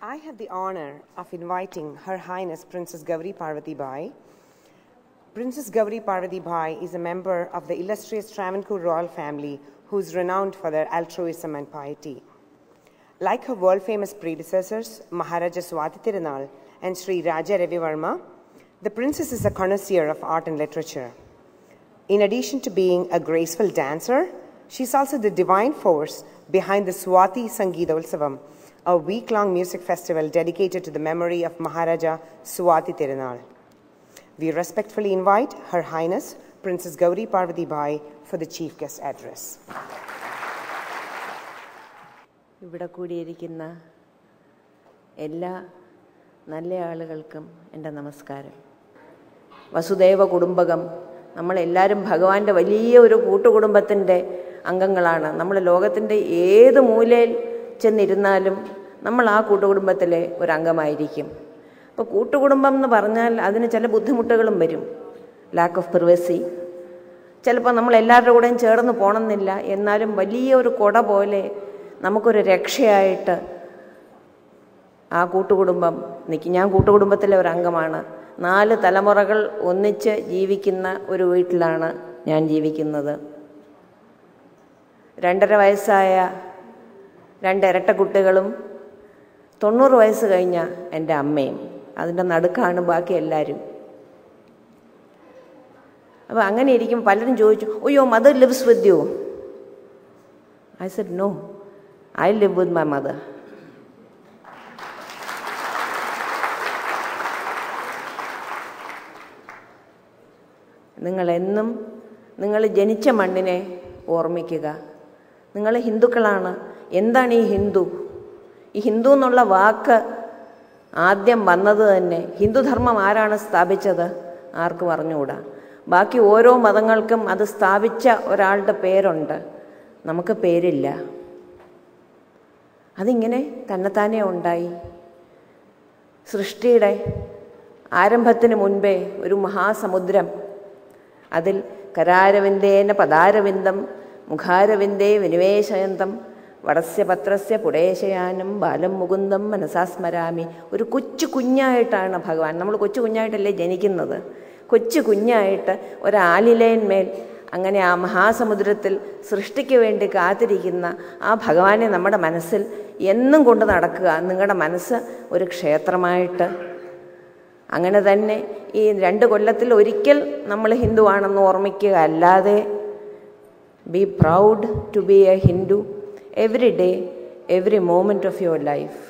I have the honor of inviting Her Highness Princess Gauri Parvati Bai. Princess Gauri Parvati Bai is a member of the illustrious Travancore royal family who is renowned for their altruism and piety. Like her world-famous predecessors, Maharaja Swati Tirunal and Sri Raja Ravi Verma, the princess is a connoisseur of art and literature. In addition to being a graceful dancer, she is also the divine force behind the Swati Sangeeta Utsavam, a week-long music festival dedicated to the memory of Maharaja Swati Tirunal. We respectfully invite Her Highness Princess Gauri Parvati Bai for the Chief Guest Address. ഇവിടെ കൂടിയിരിക്കുന്ന എല്ലാ നല്ല ആളുകൾക്കും എൻ്റെ നമസ്കാരം. വസുദേവ കുടുംബകം, നമ്മളെല്ലാവരും ഭഗവാന്റെ വലിയ ഒരു കൂട്ടുകുടുംബത്തിൻ്റെ അംഗങ്ങളാണ്. നമ്മൾ ലോകത്തിൻ്റെ ഏത് മൂലയിൽ ചെന്നിരുന്നാലും നമ്മൾ ആ കൂട്ടുകുടുംബത്തിലെ ഒരംഗമായിരിക്കും. അപ്പോൾ കൂട്ടുകുടുംബം എന്ന് പറഞ്ഞാൽ അതിന് ചില ബുദ്ധിമുട്ടുകളും വരും. ലാക്ക് ഓഫ് പ്രിവസി, ചിലപ്പോൾ നമ്മൾ എല്ലാവരുടെ കൂടെയും ചേർന്ന് പോകണമെന്നില്ല. എന്നാലും വലിയൊരു കുട പോലെ നമുക്കൊരു രക്ഷയായിട്ട് ആ കൂട്ടുകുടുംബം നിൽക്കും. ഞാൻ കൂട്ടുകുടുംബത്തിലെ ഒരംഗമാണ്. 4 തലമുറകൾ ഒന്നിച്ച് ജീവിക്കുന്ന ഒരു വീട്ടിലാണ് ഞാൻ ജീവിക്കുന്നത്. 2.5 വയസ്സായ 2 ഇരട്ട കുട്ടികളും 90 വയസ്സ് കഴിഞ്ഞ എൻ്റെ അമ്മയും, അതിൻ്റെ നടുക്കാണ് ബാക്കി എല്ലാവരും. അപ്പോൾ അങ്ങനെ ഇരിക്കും. പലരും ചോദിച്ചു, അയ്യോ mother lives with you. I said no, I live with my mother. നിങ്ങളെന്നും നിങ്ങൾ ജനിച്ച മണ്ണിനെ ഓർമ്മിക്കുക. നിങ്ങൾ ഹിന്ദുക്കളാണ്. എന്താണ് ഈ ഹിന്ദു? ഈ ഹിന്ദു എന്നുള്ള വാക്ക് ആദ്യം വന്നത് തന്നെ, ഹിന്ദുധർമ്മം ആരാണ് സ്ഥാപിച്ചത് ആർക്കും അറിഞ്ഞുകൂടാ. ബാക്കി ഓരോ മതങ്ങൾക്കും അത് സ്ഥാപിച്ച ഒരാളുടെ പേരുണ്ട്, നമുക്ക് പേരില്ല. അതിങ്ങനെ തന്നെത്താനെ ഉണ്ടായി. സൃഷ്ടിയുടെ ആരംഭത്തിന് മുൻപേ ഒരു മഹാസമുദ്രം, അതിൽ കരാരവിന്ദേന പദാരവിന്ദം മുഖാരവിന്ദേ വിനിവേശയന്തം വടസ്യ പത്രസ്യ പുടേശയാനം ബാലം മുകുന്ദം മനസാസ്മരാമി. ഒരു കൊച്ചു കുഞ്ഞായിട്ടാണ് ഭഗവാൻ, നമ്മൾ കൊച്ചു കുഞ്ഞായിട്ടല്ലേ ജനിക്കുന്നത്, കൊച്ചു കുഞ്ഞായിട്ട് ഒരാലിലയന്മേൽ അങ്ങനെ ആ മഹാസമുദ്രത്തിൽ സൃഷ്ടിക്ക് വേണ്ടി കാത്തിരിക്കുന്ന ആ ഭഗവാനെ നമ്മുടെ മനസ്സിൽ എന്നും കൊണ്ട് നടക്കുക. നിങ്ങളുടെ മനസ്സ് ഒരു ക്ഷേത്രമായിട്ട്. അങ്ങനെ തന്നെ ഈ 2 കൊല്ലത്തിൽ ഒരിക്കൽ നമ്മൾ ഹിന്ദുവാണെന്ന് ഓർമ്മിക്കുക. അല്ലാതെ be proud to be a Hindu every day, every moment of your life.